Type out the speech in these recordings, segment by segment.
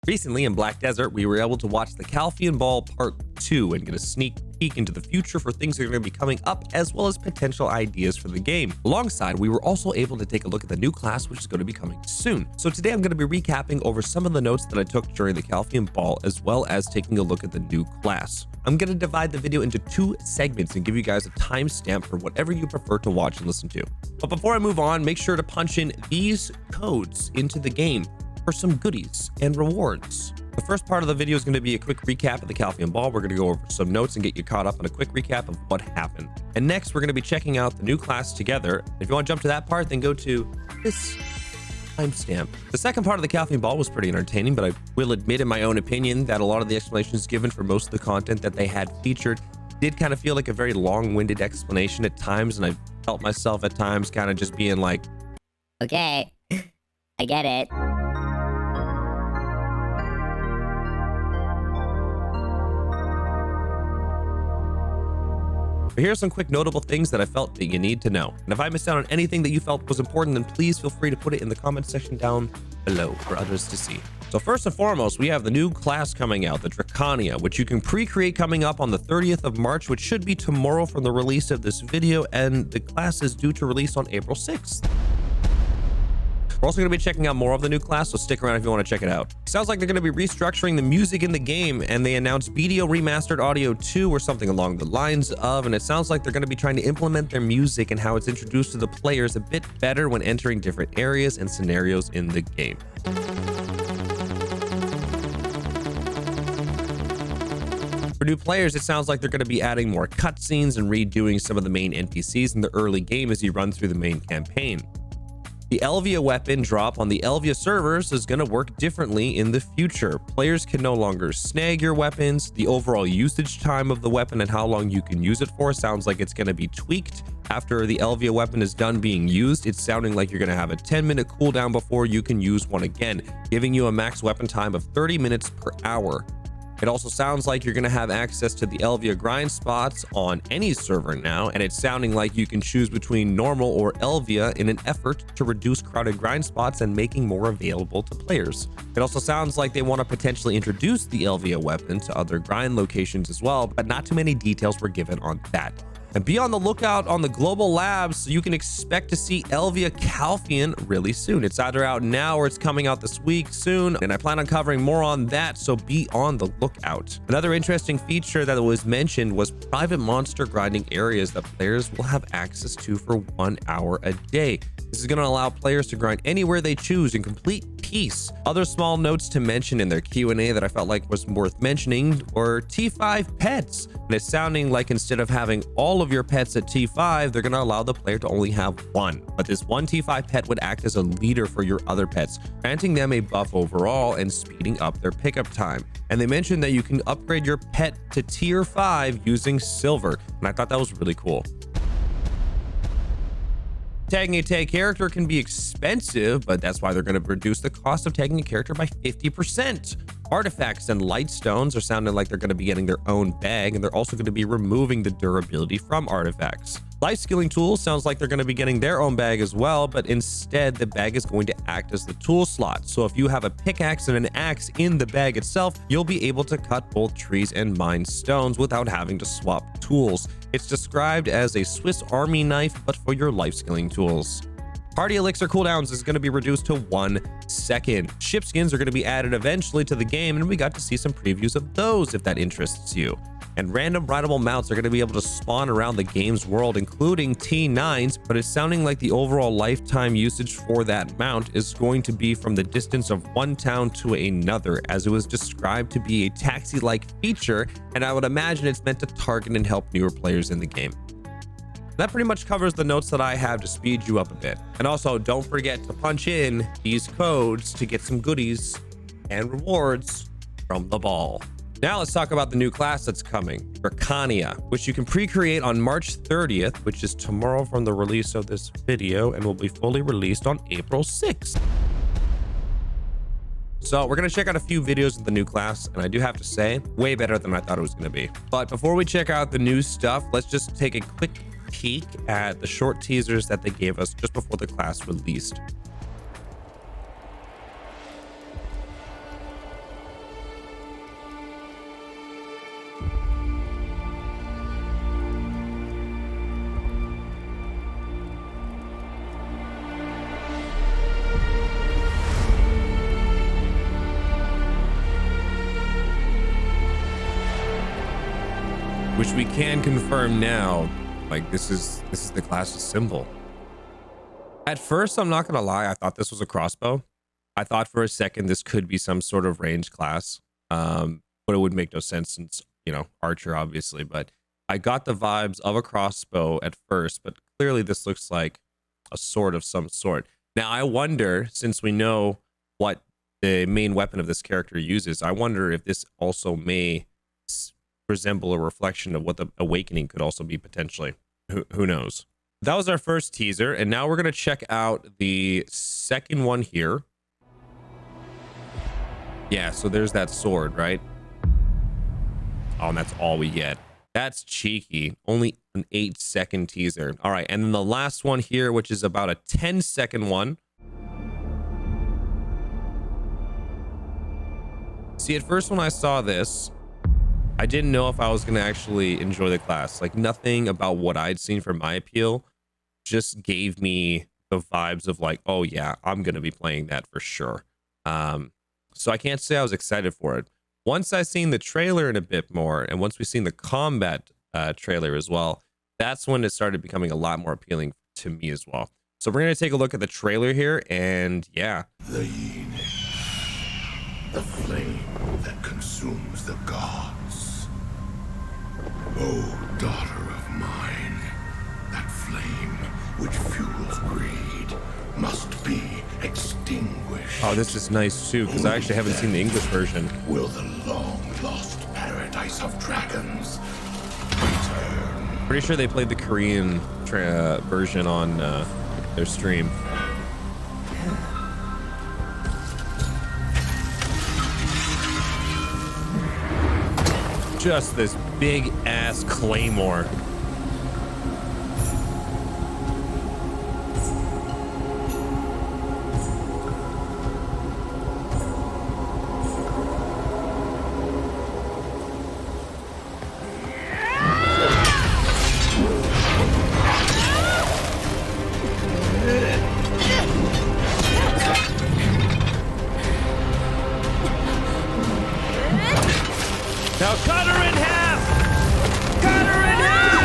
Recently in Black Desert, we were able to watch the Calpheon Ball Part 2 and get a sneak peek into the future for things that are going to be coming up, as well as potential ideas for the game. Alongside, we were also able to take a look at the new class, which is going to be coming soon. So today I'm going to be recapping over some of the notes that I took during the Calpheon Ball, as well as taking a look at the new class. I'm going to divide the video into 2 segments and give you guys a timestamp for whatever you prefer to watch and listen to. But before I move on, make sure to punch in these codes into the game for some goodies and rewards. The first part of the video is going to be a quick recap of the Calpheon Ball. We're going to go over some notes and get you caught up on a quick recap of what happened. And next, we're going to be checking out the new class together. If you want to jump to that part, then go to this timestamp. The second part of the Calpheon Ball was pretty entertaining, but I will admit in my own opinion that a lot of the explanations given for most of the content that they had featured did kind of feel like a very long-winded explanation at times, and I felt myself at times kind of just being like, okay, I get it. But here are some quick notable things that I felt that you need to know. And if I missed out on anything that you felt was important, then please feel free to put it in the comment section down below for others to see. So first and foremost, we have the new class coming out, the Drakania, which you can pre-create coming up on the 30th of March, which should be tomorrow from the release of this video, and the class is due to release on April 6th. We're also going to be checking out more of the new class, so stick around if you want to check it out. Sounds like they're going to be restructuring the music in the game, and they announced BDO Remastered Audio 2 or something along the lines of, and it sounds like they're going to be trying to implement their music and how it's introduced to the players a bit better when entering different areas and scenarios in the game. For new players, it sounds like they're going to be adding more cutscenes and redoing some of the main NPCs in the early game as you run through the main campaign. The Elvia weapon drop on the Elvia servers is going to work differently in the future. Players can no longer snag your weapons. The overall usage time of the weapon and how long you can use it for sounds like it's going to be tweaked. After the Elvia weapon is done being used, it's sounding like you're going to have a 10-minute cooldown before you can use one again, giving you a max weapon time of 30 minutes per hour. It also sounds like you're going to have access to the Elvia grind spots on any server now, and it's sounding like you can choose between normal or Elvia in an effort to reduce crowded grind spots and making more available to players. It also sounds like they want to potentially introduce the Elvia weapon to other grind locations as well, but not too many details were given on that. And be on the lookout on the global labs so you can expect to see Elvia Calpheon really soon. It's either out now or it's coming out this week soon, and I plan on covering more on that, so be on the lookout. Another interesting feature that was mentioned was private monster grinding areas that players will have access to for 1 hour a day. This is going to allow players to grind anywhere they choose in complete peace. Other small notes to mention in their Q&A that I felt like was worth mentioning were T5 pets. And it's sounding like instead of having all of your pets at T5, they're going to allow the player to only have one. But this one T5 pet would act as a leader for your other pets, granting them a buff overall and speeding up their pickup time. And they mentioned that you can upgrade your pet to tier 5 using silver. And I thought that was really cool. Tagging a tag character can be expensive, but that's why they're going to reduce the cost of tagging a character by 50%. Artifacts and light stones are sounding like they're going to be getting their own bag, and they're also going to be removing the durability from artifacts. Lifeskilling tools sounds like they're going to be getting their own bag as well, but instead the bag is going to act as the tool slot. So if you have a pickaxe and an axe in the bag itself, you'll be able to cut both trees and mine stones without having to swap tools. It's described as a Swiss Army knife, but for your lifeskilling tools. Party elixir cooldowns is going to be reduced to 1 second. Ship skins are going to be added eventually to the game, and we got to see some previews of those if that interests you. And random rideable mounts are going to be able to spawn around the game's world, including T9s, but it's sounding like the overall lifetime usage for that mount is going to be from the distance of one town to another, as it was described to be a taxi-like feature, and I would imagine it's meant to target and help newer players in the game. That pretty much covers the notes that I have to speed you up a bit. And also, don't forget to punch in these codes to get some goodies and rewards from the ball. Now let's talk about the new class that's coming, Drakania, which you can pre-create on March 30th, which is tomorrow from the release of this video, and will be fully released on April 6th. So we're going to check out a few videos of the new class, and I do have to say, way better than I thought it was going to be. But before we check out the new stuff, let's just take a quick peek at the short teasers that they gave us just before the class released. which we can confirm now. Like this is the class's symbol. At first, I'm not gonna lie, I thought this was a crossbow. I thought for a second this could be some sort of range class, but it would make no sense since, you know, archer obviously. But I got the vibes of a crossbow at first, but clearly this looks like a sword of some sort. Now I wonder, since we know what the main weapon of this character uses, I wonder if this also may resemble a reflection of what the awakening could also be potentially. Who knows? That was our first teaser, and now we're gonna check out the second one here. Yeah, so there's that sword, right? Oh, and that's all we get. That's cheeky. Only an 8-second teaser. All right, and then the last one here, which is about a 10-second one. See, at first when I saw this, I didn't know if I was gonna actually enjoy the class. Like nothing about what I'd seen for my appeal just gave me the vibes of like, oh yeah, I'm gonna be playing that for sure. So I can't say I was excited for it. Once I seen the trailer in a bit more, and once we seen the combat trailer as well, that's when it started becoming a lot more appealing to me as well. So we're gonna take a look at the trailer here, and yeah. The flame that consumes the gods. Oh, daughter of mine, that flame which fuels greed must be extinguished. Oh, this is nice too, because I actually haven't seen the English version. Will the long-lost paradise of dragons return? Pretty sure they played the Korean version on their stream. Just this big ass claymore. Now cut her in half! Cut her in half!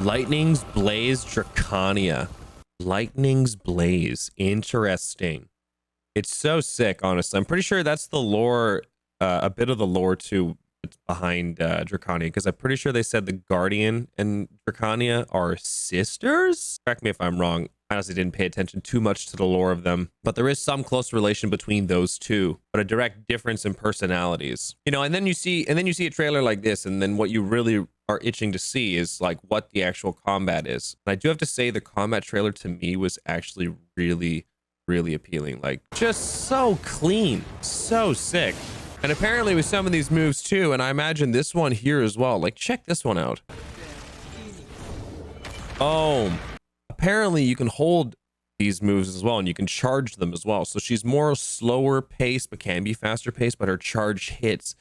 Lightning's Blaze Drakania. Lightning's Blaze. Interesting. It's so sick, honestly. I'm pretty sure that's the lore, a bit of the lore too behind Drakania, because I'm pretty sure they said the Guardian and Drakania are sisters. Correct me if I'm wrong. I honestly didn't pay attention too much to the lore of them, but there is some close relation between those two, but a direct difference in personalities. You know, and then you see a trailer like this, and then what you really are itching to see is like what the actual combat is. And I do have to say the combat trailer to me was actually really, really appealing. Like just so clean, so sick. And apparently with some of these moves too, and I imagine this one here as well. Like check this one out. Oh, apparently you can hold these moves as well, and you can charge them as well. So she's more slower paced, but can be faster paced, but her charge hit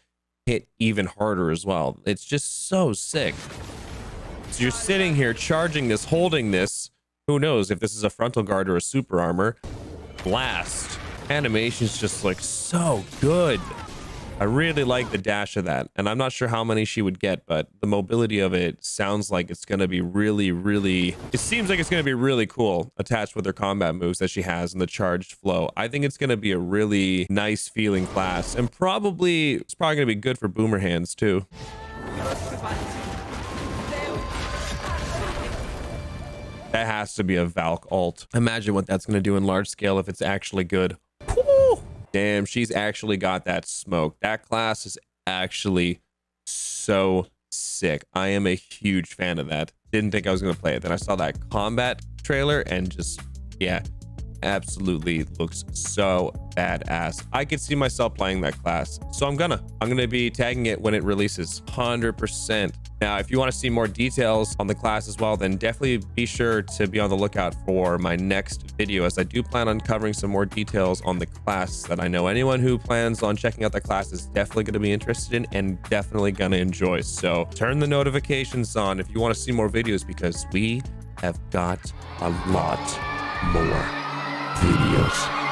even harder as well. It's just so sick. So you're sitting here charging this, holding this. Who knows if this is a frontal guard or a super armor. Blast. Animation's just like so good. I really like the dash of that, and I'm not sure how many she would get, but the mobility of it sounds like it's going to be really, really, it seems like it's going to be really cool attached with her combat moves that she has and the charged flow. I think it's going to be a really nice feeling class, and it's probably going to be good for boomer hands too. That has to be a Valk ult. Imagine what that's going to do in large scale if it's actually good. Woo! Damn, she's actually got that smoke. That class is actually so sick. I am a huge fan of that. Didn't think I was going to play it. Then I saw that combat trailer and just, yeah, absolutely looks so badass. I could see myself playing that class, so I'm gonna be tagging it when it releases 100%. Now, if you want to see more details on the class as well, then definitely be sure to be on the lookout for my next video, as I do plan on covering some more details on the class that I know anyone who plans on checking out the class is definitely going to be interested in and definitely going to enjoy. So turn the notifications on if you want to see more videos, because we have got a lot more videos.